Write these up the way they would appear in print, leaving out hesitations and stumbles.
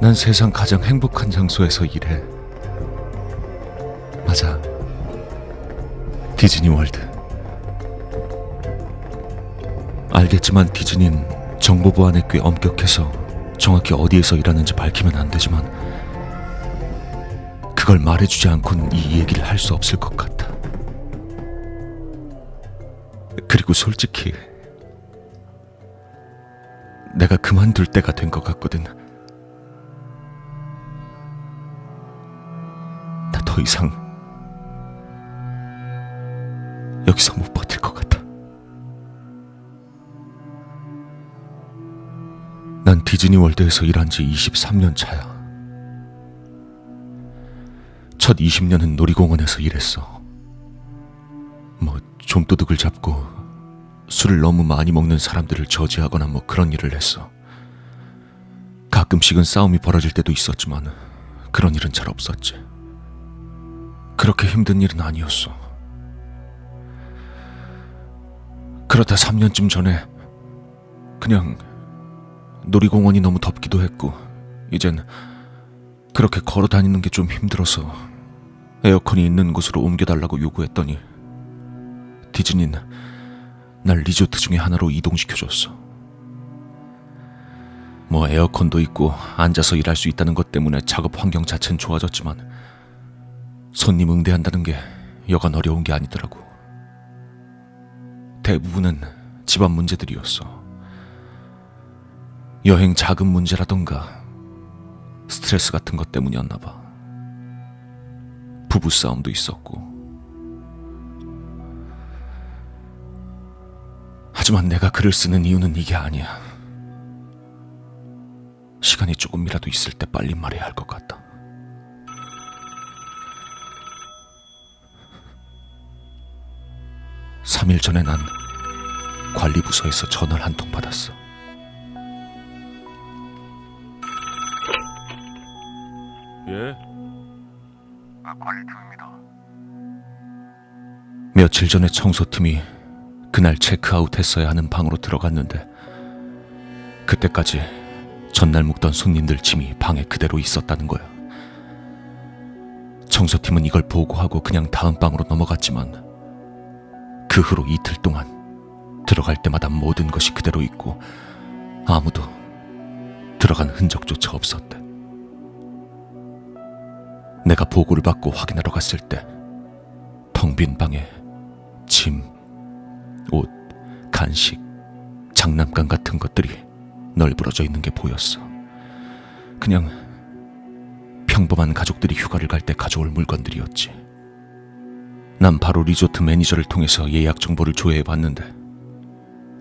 난 세상 가장 행복한 장소에서 일해. 맞아. 디즈니 월드. 알겠지만 디즈니는 정보 보안에 꽤 엄격해서 정확히 어디에서 일하는지 밝히면 안 되지만 그걸 말해주지 않고는 이 얘기를 할 수 없을 것 같아. 그리고 솔직히 내가 그만둘 때가 된 것 같거든. 나 더 이상 여기서 못 버틸 것 같아. 난 디즈니 월드에서 일한 지 23년 차야. 첫 20년은 놀이공원에서 일했어. 좀도둑을 잡고 술을 너무 많이 먹는 사람들을 저지하거나 그런 일을 했어. 가끔씩은 싸움이 벌어질 때도 있었지만 그런 일은 잘 없었지. 그렇게 힘든 일은 아니었어. 그러다 3년쯤 전에 그냥 놀이공원이 너무 덥기도 했고 이젠 그렇게 걸어 다니는 게 좀 힘들어서 에어컨이 있는 곳으로 옮겨달라고 요구했더니 디즈니는 날 리조트 중에 하나로 이동시켜줬어. 에어컨도 있고 앉아서 일할 수 있다는 것 때문에 작업 환경 자체는 좋아졌지만 손님 응대한다는 게 여간 어려운 게 아니더라고. 대부분은 집안 문제들이었어. 여행 자금 문제라던가 스트레스 같은 것 때문이었나 봐. 부부싸움도 있었고. 하지만 내가 글을 쓰는 이유는 이게 아니야. 시간이 조금이라도 있을 때 빨리 말해야 할 것 같다. 삼 일 전에 난 관리부서에서 전화를 한 통 받았어. 예? 관리팀입니다. 며칠 전에 청소팀이 그날 체크아웃했어야 하는 방으로 들어갔는데 그때까지 전날 묵던 손님들 짐이 방에 그대로 있었다는 거야. 청소팀은 이걸 보고하고 그냥 다음 방으로 넘어갔지만 그 후로 이틀 동안 들어갈 때마다 모든 것이 그대로 있고 아무도 들어간 흔적조차 없었대. 내가 보고를 받고 확인하러 갔을 때 텅 빈 방에 짐, 옷, 간식, 장난감 같은 것들이 널브러져 있는 게 보였어. 그냥 평범한 가족들이 휴가를 갈 때 가져올 물건들이었지. 난 바로 리조트 매니저를 통해서 예약 정보를 조회해봤는데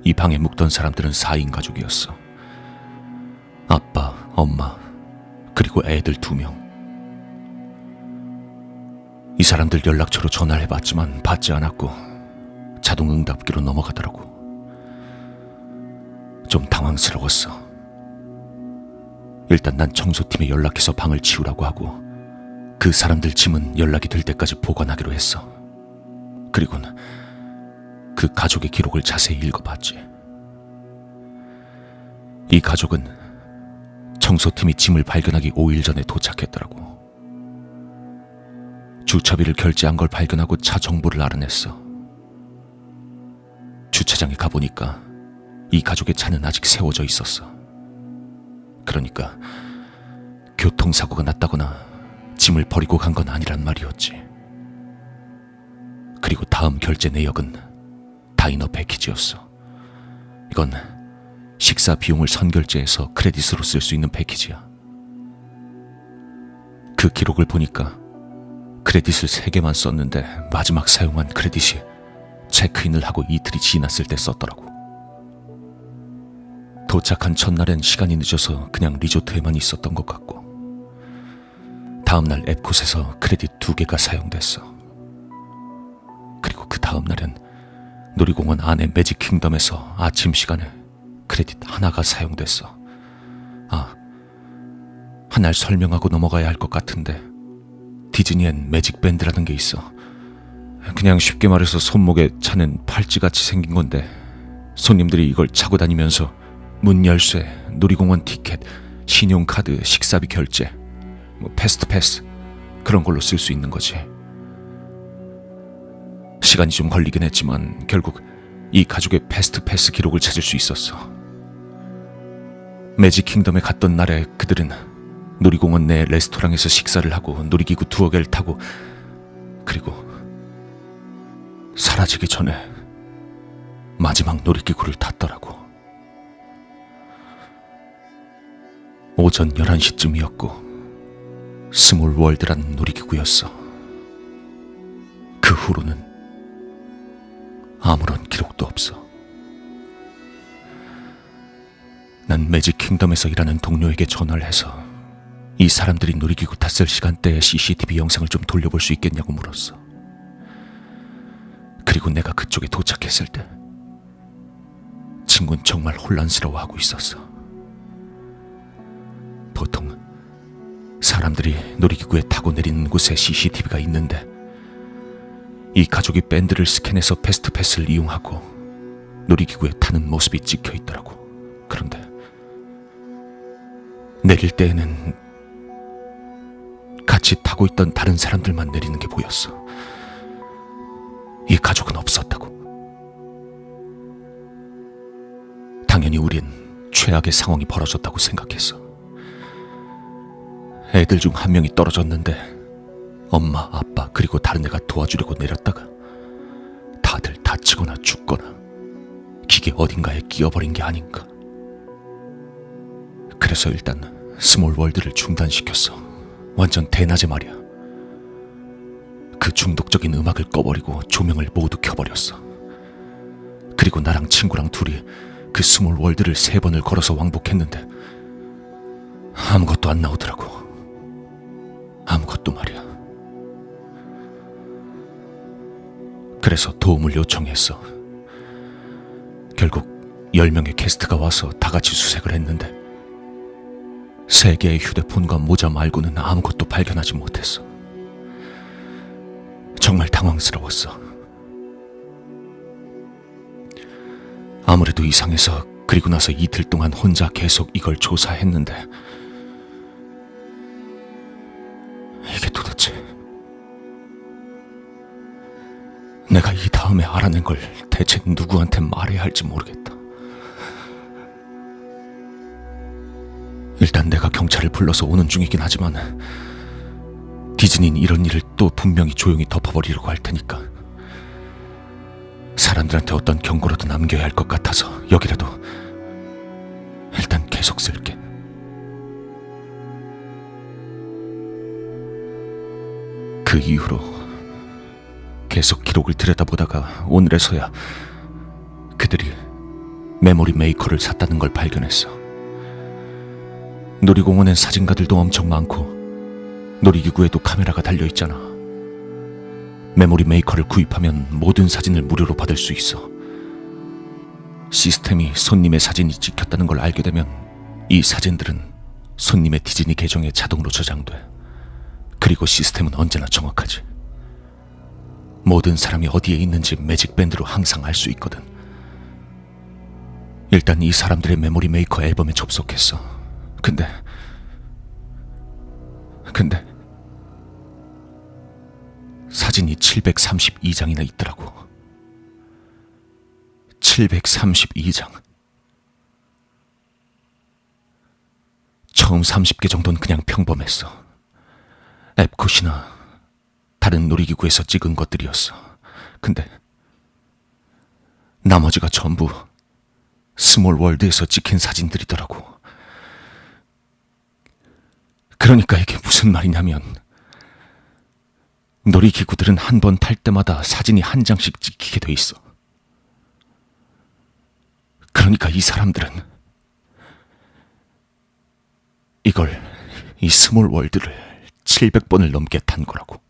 이 방에 묵던 사람들은 4인 가족이었어. 아빠, 엄마, 그리고 애들 2명. 이 사람들 연락처로 전화를 해봤지만 받지 않았고 자동 응답기로 넘어가더라고. 좀 당황스러웠어. 일단 난 청소팀에 연락해서 방을 치우라고 하고 그 사람들 짐은 연락이 될 때까지 보관하기로 했어. 그리고는 그 가족의 기록을 자세히 읽어봤지. 이 가족은 청소팀이 짐을 발견하기 5일 전에 도착했더라고. 주차비를 결제한 걸 발견하고 차 정보를 알아냈어. 주차장에 가보니까 이 가족의 차는 아직 세워져 있었어. 그러니까 교통사고가 났다거나 짐을 버리고 간 건 아니란 말이었지. 그리고 다음 결제 내역은 다이너 패키지였어. 이건 식사 비용을 선결제해서 크레딧으로 쓸 수 있는 패키지야. 그 기록을 보니까 크레딧을 3개만 썼는데 마지막 사용한 크레딧이 체크인을 하고 이틀이 지났을 때 썼더라고. 도착한 첫날엔 시간이 늦어서 그냥 리조트에만 있었던 것 같고 다음날 앱콧에서 크레딧 2개가 사용됐어. 그리고 그 다음날엔 놀이공원 안에 매직 킹덤에서 아침 시간에 크레딧 하나가 사용됐어. 하나를 설명하고 넘어가야 할 것 같은데 디즈니엔 매직 밴드라는 게 있어. 그냥 쉽게 말해서 손목에 차는 팔찌같이 생긴 건데 손님들이 이걸 차고 다니면서 문 열쇠, 놀이공원 티켓, 신용카드, 식사비 결제, 패스트패스 그런 걸로 쓸 수 있는 거지. 시간이 좀 걸리긴 했지만 결국 이 가족의 패스트패스 기록을 찾을 수 있었어. 매직 킹덤에 갔던 날에 그들은 놀이공원 내 레스토랑에서 식사를 하고 놀이기구 2개를 타고 그리고 사라지기 전에 마지막 놀이기구를 탔더라고. 오전 11시쯤이었고 스몰 월드라는 놀이기구였어. 그 후로는 아무런 기록도 없어. 난 매직 킹덤에서 일하는 동료에게 전화를 해서 이 사람들이 놀이기구 탔을 시간대에 CCTV 영상을 좀 돌려볼 수 있겠냐고 물었어. 그리고 내가 그쪽에 도착했을 때 친구는 정말 혼란스러워하고 있었어. 보통 사람들이 놀이기구에 타고 내리는 곳에 CCTV가 있는데 이 가족이 밴드를 스캔해서 패스트패스를 이용하고 놀이기구에 타는 모습이 찍혀 있더라고. 그런데 내릴 때에는 같이 타고 있던 다른 사람들만 내리는 게 보였어. 이 가족은 없었다고. 당연히 우린 최악의 상황이 벌어졌다고 생각했어. 애들 중 한 명이 떨어졌는데 엄마, 아빠 그리고 다른 애가 도와주려고 내렸다가 다들 다치거나 죽거나 기계 어딘가에 끼어버린 게 아닌가. 그래서 일단 스몰 월드를 중단시켰어. 완전 대낮에 말이야. 그 중독적인 음악을 꺼버리고 조명을 모두 켜버렸어. 그리고 나랑 친구랑 둘이 그 스몰 월드를 3번을 걸어서 왕복했는데 아무것도 안 나오더라고. 아무것도 말이야. 그래서 도움을 요청했어. 결국 10명의 캐스트가 와서 다 같이 수색을 했는데 3개의 휴대폰과 모자 말고는 아무것도 발견하지 못했어. 정말 당황스러웠어. 아무래도 이상해서 그리고 나서 이틀 동안 혼자 계속 이걸 조사했는데 이게 도대체 내가 이 다음에 알아낸 걸 대체 누구한테 말해야 할지 모르겠다. 일단 내가 경찰을 불러서 오는 중이긴 하지만 디즈니는 이런 일을 또 분명히 조용히 덮어버리려고 할 테니까 사람들한테 어떤 경고라도 남겨야 할 것 같아서 여기라도 일단 계속 쓸게. 그 이후로 계속 기록을 들여다보다가 오늘에서야 그들이 메모리 메이커를 샀다는 걸 발견했어. 놀이공원엔 사진가들도 엄청 많고 놀이기구에도 카메라가 달려있잖아. 메모리 메이커를 구입하면 모든 사진을 무료로 받을 수 있어. 시스템이 손님의 사진이 찍혔다는 걸 알게 되면 이 사진들은 손님의 디즈니 계정에 자동으로 저장돼. 그리고 시스템은 언제나 정확하지. 모든 사람이 어디에 있는지 매직 밴드로 항상 알 수 있거든. 일단 이 사람들의 메모리 메이커 앨범에 접속했어. 근데 사진이 732장이나 있더라고. 732장. 처음 30개 정도는 그냥 평범했어. 앱컷이나 다른 놀이기구에서 찍은 것들이었어. 근데 나머지가 전부 스몰 월드에서 찍힌 사진들이더라고. 그러니까 이게 무슨 말이냐면 놀이기구들은 한 번 탈 때마다 사진이 한 장씩 찍히게 돼 있어. 그러니까 이 사람들은 이 스몰 월드를 700번을 넘게 탄 거라고.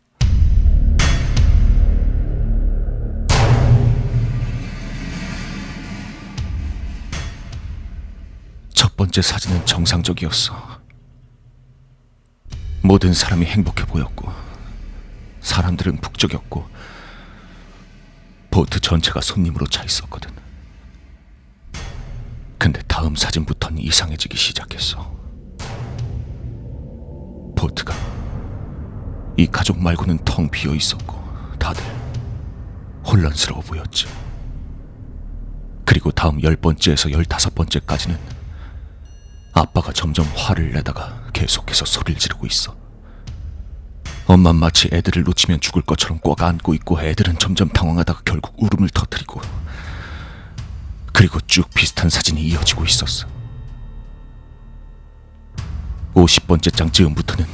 첫 번째 사진은 정상적이었어. 모든 사람이 행복해 보였고 사람들은 북적였고 보트 전체가 손님으로 차 있었거든. 근데 다음 사진부터는 이상해지기 시작했어. 보트가 이 가족 말고는 텅 비어 있었고 다들 혼란스러워 보였지. 그리고 다음 10번째에서 15번째까지는 아빠가 점점 화를 내다가 계속해서 소리를 지르고 있어. 엄만 마치 애들을 놓치면 죽을 것처럼 꽉 안고 있고 애들은 점점 당황하다가 결국 울음을 터뜨리고, 그리고 쭉 비슷한 사진이 이어지고 있었어. 50번째 장 즈음부터는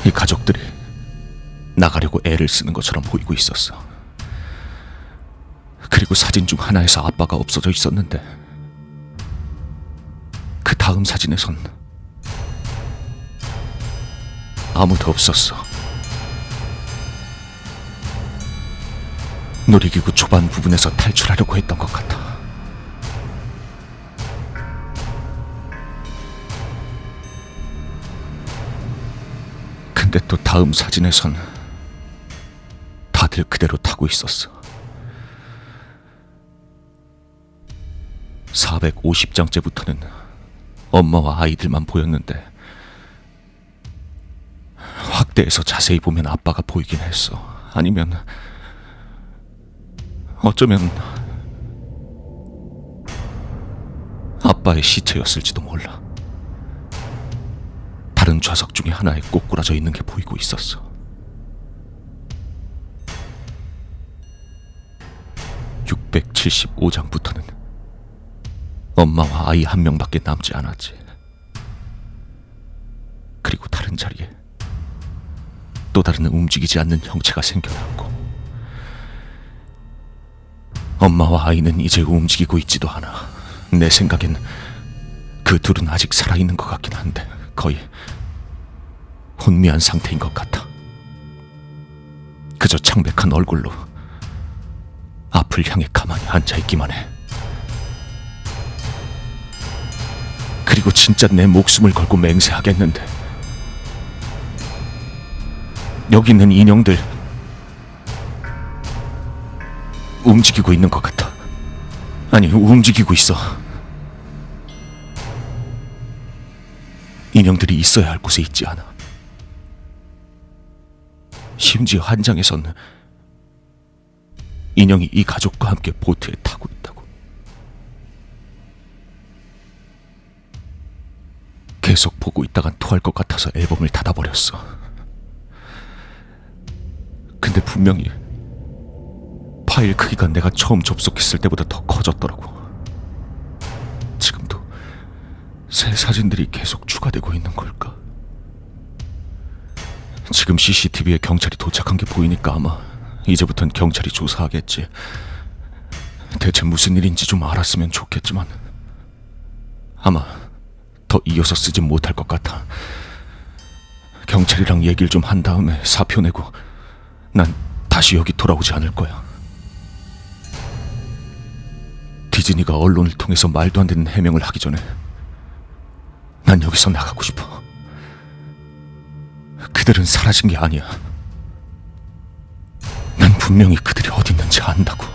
이 가족들이 나가려고 애를 쓰는 것처럼 보이고 있었어. 그리고 사진 중 하나에서 아빠가 없어져 있었는데 그 다음 사진에선 아무도 없었어. 놀이기구 초반 부분에서 탈출하려고 했던 것 같아. 근데 또 다음 사진에선 다들 그대로 타고 있었어. 450장째부터는 엄마와 아이들만 보였는데 확대해서 자세히 보면 아빠가 보이긴 했어. 아니면 어쩌면 아빠의 시체였을지도 몰라. 다른 좌석 중에 하나에 꼬꾸라져 있는 게 보이고 있었어. 675장부터는 엄마와 아이 한 명밖에 남지 않았지. 그리고 다른 자리에 또 다른 움직이지 않는 형체가 생겨났고, 엄마와 아이는 이제 움직이고 있지도 않아. 내 생각엔 그 둘은 아직 살아있는 것 같긴 한데 거의 혼미한 상태인 것 같아. 그저 창백한 얼굴로 앞을 향해 가만히 앉아있기만 해. 그리고 진짜 내 목숨을 걸고 맹세하겠는데 여기 있는 인형들 움직이고 있는 것 같아. 아니, 움직이고 있어. 인형들이 있어야 할 곳에 있지 않아. 심지어 한 장에선 인형이 이 가족과 함께 보트에 타고 있다고. 계속 보고 있다간 토할 것 같아서 앨범을 닫아버렸어. 근데 분명히 파일 크기가 내가 처음 접속했을 때보다 더 커졌더라고. 지금도 새 사진들이 계속 추가되고 있는 걸까? 지금 CCTV에 경찰이 도착한 게 보이니까 아마 이제부턴 경찰이 조사하겠지. 대체 무슨 일인지 좀 알았으면 좋겠지만 아마 더 이어서 쓰진 못할 것 같아. 경찰이랑 얘기를 좀 한 다음에 사표 내고 난 다시 여기 돌아오지 않을 거야. 디즈니가 언론을 통해서 말도 안 되는 해명을 하기 전에 난 여기서 나가고 싶어. 그들은 사라진 게 아니야. 난 분명히 그들이 어디 있는지 안다고.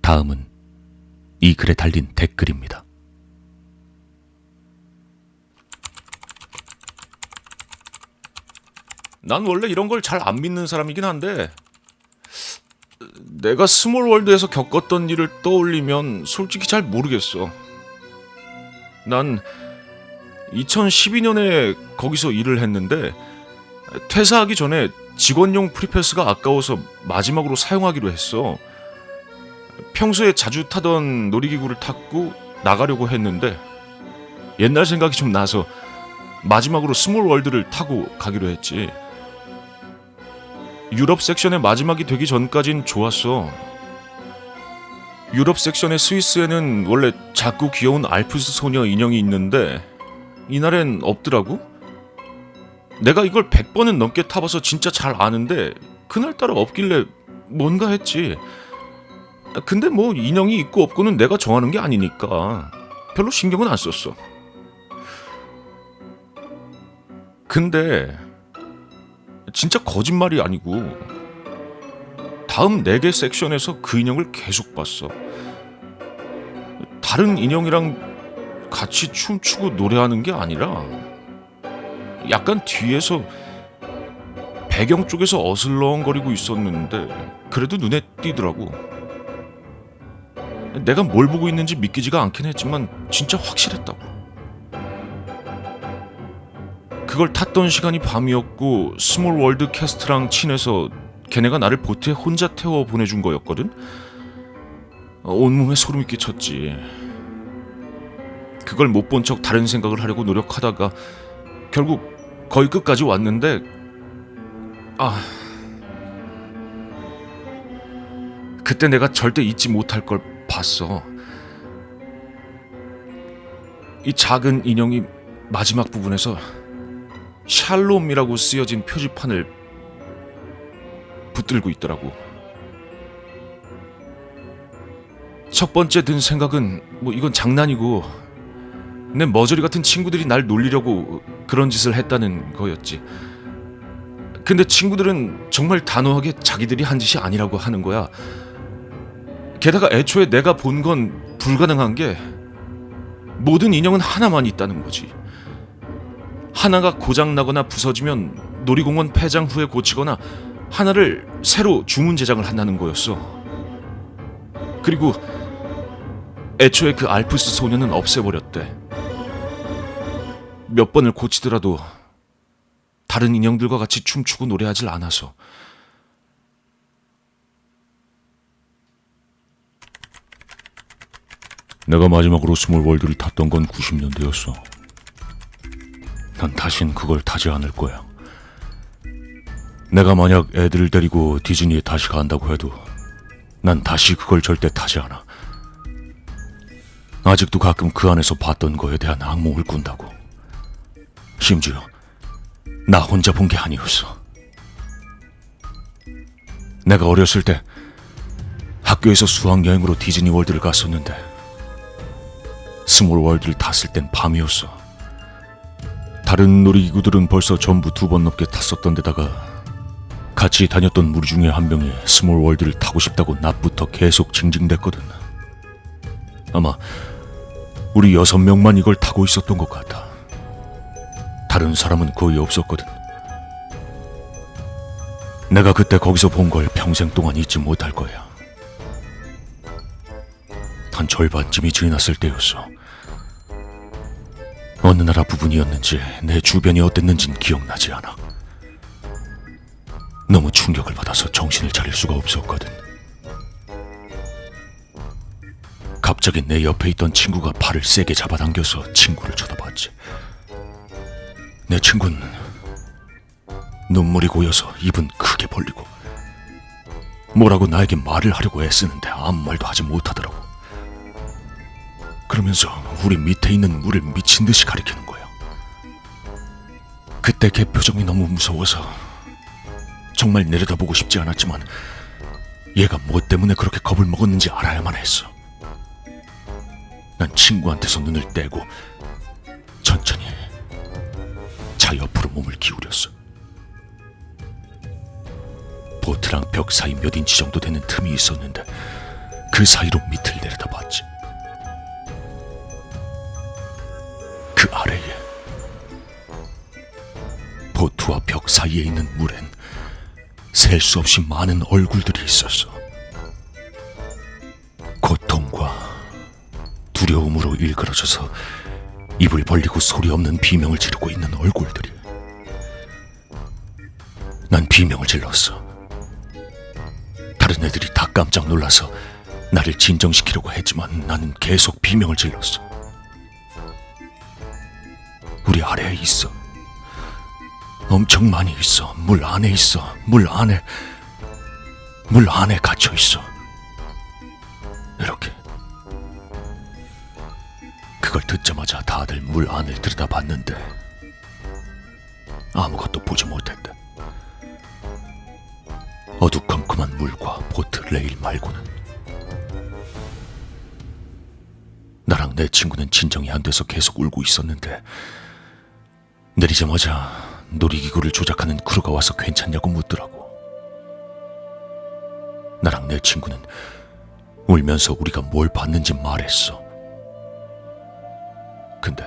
다음은 이 글에 달린 댓글입니다. 난 원래 이런 걸 잘 안 믿는 사람이긴 한데 내가 스몰월드에서 겪었던 일을 떠올리면 솔직히 잘 모르겠어. 난 2012년에 거기서 일을 했는데 퇴사하기 전에 직원용 프리패스가 아까워서 마지막으로 사용하기로 했어. 평소에 자주 타던 놀이기구를 탔고 나가려고 했는데 옛날 생각이 좀 나서 마지막으로 스몰월드를 타고 가기로 했지. 유럽 섹션의 마지막이 되기 전까진 좋았어. 유럽 섹션의 스위스에는 원래 작고 귀여운 알프스 소녀 인형이 있는데 이날엔 없더라고. 내가 이걸 100번은 넘게 타봐서 진짜 잘 아는데 그날따라 없길래 뭔가 했지. 근데 뭐 인형이 있고 없고는 내가 정하는 게 아니니까 별로 신경은 안 썼어. 근데 진짜 거짓말이 아니고 다음 4개 섹션에서 그 인형을 계속 봤어. 다른 인형이랑 같이 춤추고 노래하는 게 아니라 약간 뒤에서 배경 쪽에서 어슬렁거리고 있었는데 그래도 눈에 띄더라고. 내가 뭘 보고 있는지 믿기지가 않긴 했지만 진짜 확실했다고. 그걸 탔던 시간이 밤이었고 스몰 월드 캐스트랑 친해서 걔네가 나를 보트에 혼자 태워 보내준 거였거든. 온몸에 소름이 끼쳤지. 그걸 못 본 척 다른 생각을 하려고 노력하다가 결국 거의 끝까지 왔는데 그때 내가 절대 잊지 못할 걸 봤어. 이 작은 인형이 마지막 부분에서 샬롬이라고 쓰여진 표지판을 붙들고 있더라고. 첫 번째 든 생각은 뭐 이건 장난이고 내 머저리 같은 친구들이 날 놀리려고 그런 짓을 했다는 거였지. 근데 친구들은 정말 단호하게 자기들이 한 짓이 아니라고 하는 거야. 게다가 애초에 내가 본 건 불가능한 게 모든 인형은 하나만 있다는 거지. 하나가 고장나거나 부서지면 놀이공원 폐장 후에 고치거나 하나를 새로 주문 제작을 한다는 거였어. 그리고 애초에 그 알프스 소녀는 없애버렸대. 몇 번을 고치더라도 다른 인형들과 같이 춤추고 노래하질 않아서. 내가 마지막으로 스몰 월드를 탔던 건 90년대였어. 난 다신 그걸 타지 않을 거야. 내가 만약 애들을 데리고 디즈니에 다시 간다고 해도 난 다시 그걸 절대 타지 않아. 아직도 가끔 그 안에서 봤던 거에 대한 악몽을 꾼다고. 심지어 나 혼자 본 게 아니었어. 내가 어렸을 때 학교에서 수학여행으로 디즈니 월드를 갔었는데 스몰 월드를 탔을 땐 밤이었어. 다른 놀이기구들은 벌써 전부 2번 넘게 탔었던 데다가 같이 다녔던 무리 중에 한 명이 스몰 월드를 타고 싶다고 낮부터 계속 징징댔거든. 아마 우리 6명만 이걸 타고 있었던 것 같아. 다른 사람은 거의 없었거든. 내가 그때 거기서 본 걸 평생 동안 잊지 못할 거야. 한 절반쯤이 지났을 때였어. 어느 나라 부분이었는지 내 주변이 어땠는진 기억나지 않아. 너무 충격을 받아서 정신을 차릴 수가 없었거든. 갑자기 내 옆에 있던 친구가 팔을 세게 잡아당겨서 친구를 쳐다봤지. 내 친구는 눈물이 고여서 입은 크게 벌리고 뭐라고 나에게 말을 하려고 애쓰는데 아무 말도 하지 못하더라고. 그러면서 우리 밑에 있는 물을 미친 듯이 가리키는 거야. 그때 걔 표정이 너무 무서워서 정말 내려다보고 싶지 않았지만 얘가 뭐 때문에 그렇게 겁을 먹었는지 알아야만 했어. 난 친구한테서 눈을 떼고 천천히 차 옆으로 몸을 기울였어. 보트랑 벽 사이 몇 인치 정도 되는 틈이 있었는데 그 사이로 밑을 내려다봤지. 그 아래에 보트와 벽 사이에 있는 물엔 셀 수 없이 많은 얼굴들이 있었어. 고통과 두려움으로 일그러져서 입을 벌리고 소리 없는 비명을 지르고 있는 얼굴들이. 난 비명을 질렀어. 다른 애들이 다 깜짝 놀라서 나를 진정시키려고 했지만 나는 계속 비명을 질렀어. 우리 아래에 있어. 엄청 많이 있어. 물 안에 있어. 물 안에 갇혀 있어. 이렇게. 그걸 듣자마자 다들 물 안을 들여다봤는데 아무것도 보지 못했다. 어두컴컴한 물과 보트 레일 말고는. 나랑 내 친구는 진정이 안 돼서 계속 울고 있었는데 내리자마자 놀이기구를 조작하는 크루가 와서 괜찮냐고 묻더라고. 나랑 내 친구는 울면서 우리가 뭘 봤는지 말했어. 근데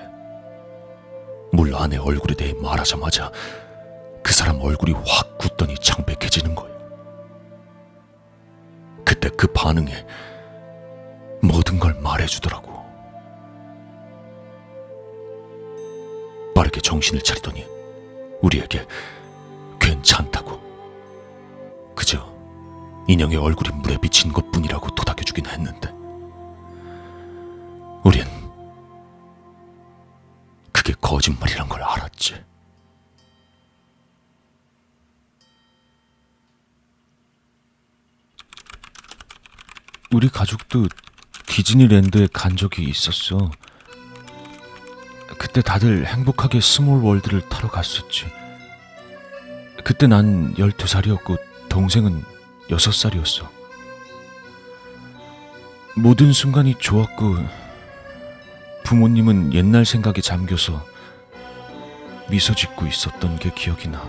물 안에 얼굴에 대해 말하자마자 그 사람 얼굴이 확 굳더니 창백해지는 거야. 그때 그 반응에 모든 걸 말해주더라고. 빠르게 정신을 차리더니 우리에게 괜찮다고, 그저 인형의 얼굴이 물에 비친 것뿐이라고 토닥여주긴 했는데 우린 그게 거짓말이란 걸 알았지. 우리 가족도 디즈니랜드에 간 적이 있었어. 그때 다들 행복하게 스몰 월드를 타러 갔었지. 그때 난 12살이었고 동생은 6살이었어. 모든 순간이 좋았고 부모님은 옛날 생각에 잠겨서 미소 짓고 있었던 게 기억이 나.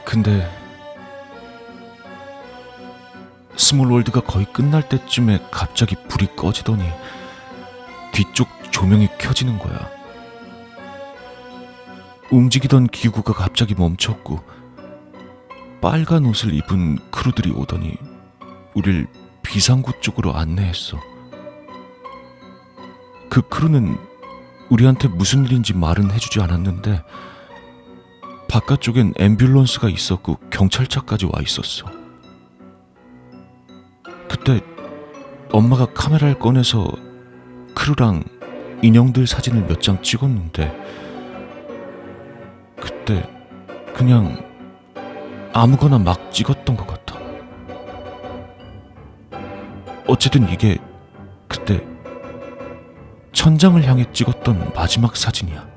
근데 스몰 월드가 거의 끝날 때쯤에 갑자기 불이 꺼지더니 뒤쪽 조명이 켜지는 거야. 움직이던 기구가 갑자기 멈췄고 빨간 옷을 입은 크루들이 오더니 우릴 비상구 쪽으로 안내했어. 그 크루는 우리한테 무슨 일인지 말은 해주지 않았는데 바깥쪽엔 앰뷸런스가 있었고 경찰차까지 와 있었어. 그때 엄마가 카메라를 꺼내서 크루랑 인형들 사진을 몇 장 찍었는데 그때 그냥 아무거나 막 찍었던 것 같아. 어쨌든 이게 그때 천장을 향해 찍었던 마지막 사진이야.